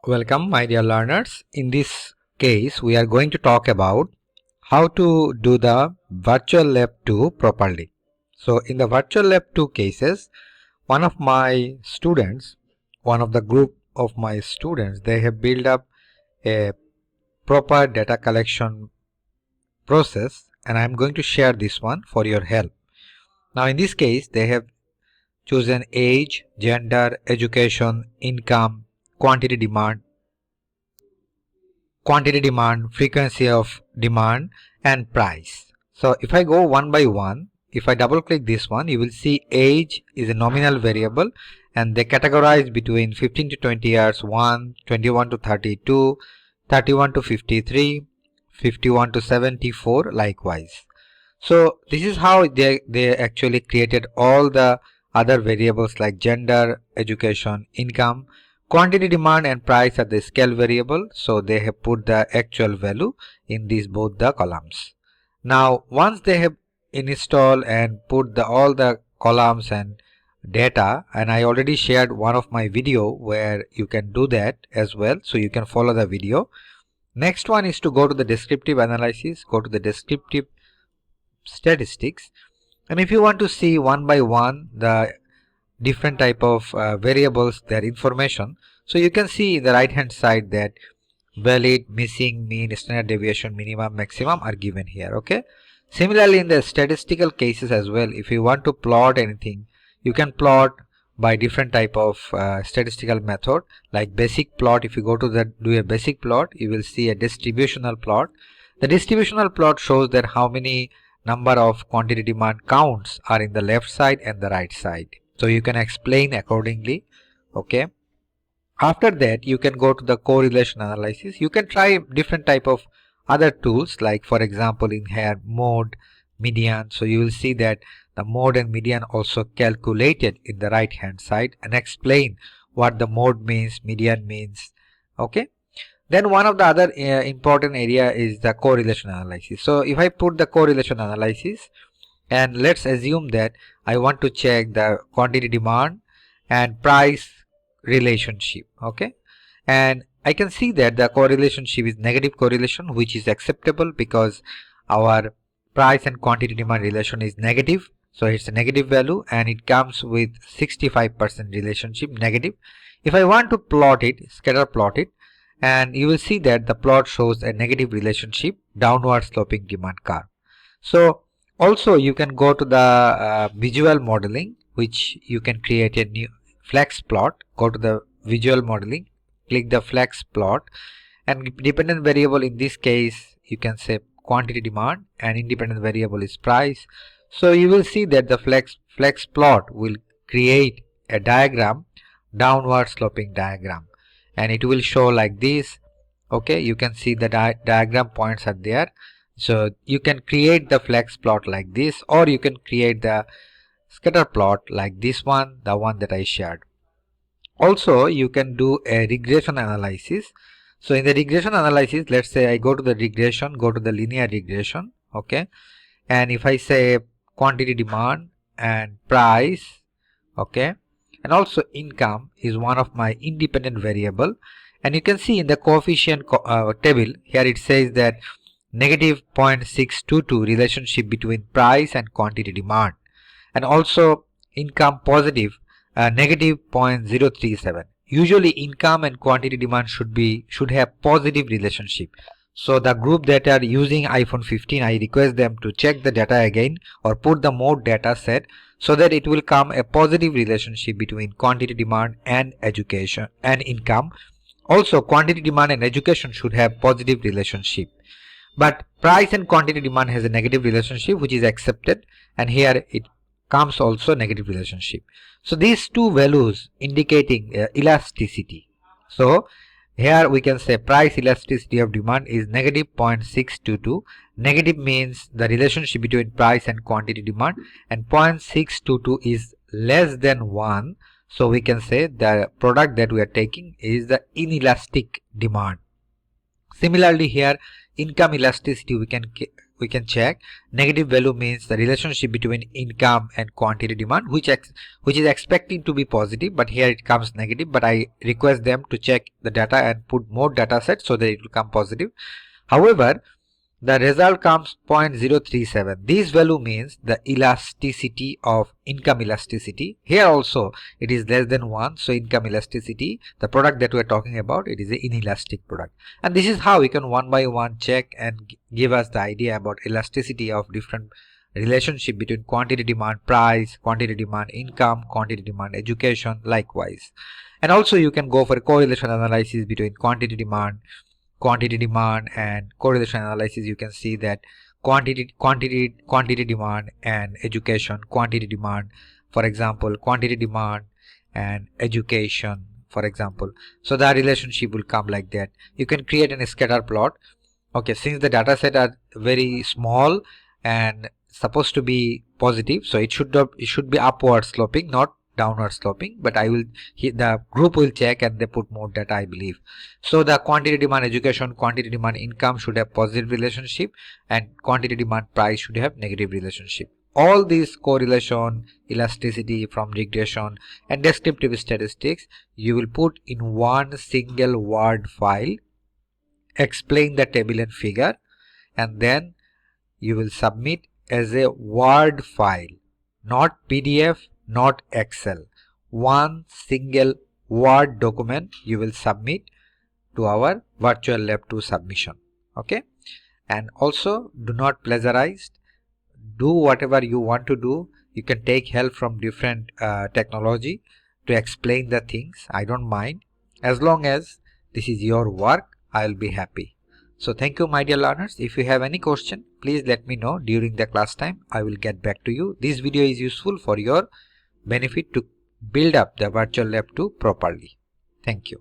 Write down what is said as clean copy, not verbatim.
Welcome my dear learners. In this case we are going to talk about how to do the virtual lab 2 properly. So in the virtual lab 2 cases, one of the group of my students, they have built up a proper data collection process, and I am going to share this one for your help. Now in this case they have chosen age, gender, education, income, quantity demand, frequency of demand, and price. So if I go one by one, if I double click this one, you will see age is a nominal variable and they categorize between 15 to 20 years, 1, 21 to 32, 31 to 53, 51 to 74 likewise. So this is how they actually created all the other variables like gender, education, income. Quantity demand and price are the scale variable, so they have put the actual value in these both the columns. Now once they have installed and put all the columns and data, and I already shared one of my video where you can do that as well, so you can follow the video. Next one is to go to the descriptive analysis, go to the descriptive statistics, and if you want to see one by one the different type of variables, their information, so you can see in the right hand side that valid, missing, mean, standard deviation, minimum, maximum are given here. Okay, similarly in the statistical cases as well, if you want to plot anything, you can plot by different type of statistical method like basic plot. If you go to do a basic plot, you will see a distributional plot. The distributional plot shows that how many number of quantity demand counts are in the left side and the right side, so you can explain accordingly. Okay, after that you can go to the correlation analysis. You can try different type of other tools, like for example in here mode, median. So you will see that the mode and median also calculated in the right hand side and explain what the mode means, median means. Okay, then one of the other important area is the correlation analysis. So if I put the correlation analysis, and let's assume that I want to check the quantity demand and price relationship. Okay, and I can see that the correlationship is negative correlation, which is acceptable because our price and quantity demand relation is negative, so it's a negative value and it comes with 65% relationship negative. If I want to plot it, scatter plot it, and you will see that the plot shows a negative relationship, downward sloping demand curve. So also you can go to the visual modeling, which you can create a new flex plot. Go to the visual modeling, click the flex plot, and dependent variable in this case you can say quantity demand and independent variable is price. So you will see that the flex plot will create a diagram, downward sloping diagram, and it will show like this. Okay, you can see the diagram points are there. So you can create the flex plot like this, or you can create the scatter plot like this one, the one that I shared. Also you can do a regression analysis. So in the regression analysis, let's say I go to the regression, go to the linear regression. Okay, and if I say quantity demand and price, okay, and also income is one of my independent variable, and you can see in the coefficient table here it says that negative 0.622 relationship between price and quantity demand, and also income positive negative 0.037. Usually income and quantity demand should have positive relationship. So the group that are using iPhone 15, I request them to check the data again or put the mode data set so that it will come a positive relationship between quantity demand and education and income. Also quantity demand and education should have positive relationship, but price and quantity demand has a negative relationship, which is accepted, and here it comes also negative relationship. So these two values indicating elasticity. So here we can say price elasticity of demand is negative 0.622. Negative means the relationship between price and quantity demand, and 0.622 is less than 1. So we can say the product that we are taking is the inelastic demand. Similarly here income elasticity we can we can check. Negative value means the relationship between income and quantity demand, which is expecting to be positive, but here it comes negative. But I request them to check the data and put more data sets so that it will come positive. However, the result comes 0.037. This value means the elasticity of income elasticity. Here also it is less than 1. So income elasticity, the product that we are talking about, it is an inelastic product. And this is how we can one by one check and give us the idea about elasticity of different relationship between quantity demand price, quantity demand income, quantity demand education, likewise. And also you can go for a correlation analysis between quantity demand and correlation analysis. You can see that quantity demand and education, quantity demand, for example, quantity demand and education, for example. So the relationship will come like that. You can create a scatter plot. Okay, since the data set are very small and supposed to be positive, so it should be upward sloping, not downward sloping, but the group will check and they put more data, I believe. So the quantity demand education, quantity demand income should have positive relationship, and quantity demand price should have negative relationship. All these correlation, elasticity from regression and descriptive statistics you will put in one single Word file, explain the table and figure, and then you will submit as a Word file, not PDF, not Excel. One single Word document you will submit to our Virtual Lab 2 submission. Okay, and also do not plagiarize. Do whatever you want to do. You can take help from different technology to explain the things. I don't mind. As long as this is your work, I will be happy. So thank you, my dear learners. If you have any question, please let me know during the class time. I will get back to you. This video is useful for your benefit to build up the Virtual Lab 2 properly. Thank you.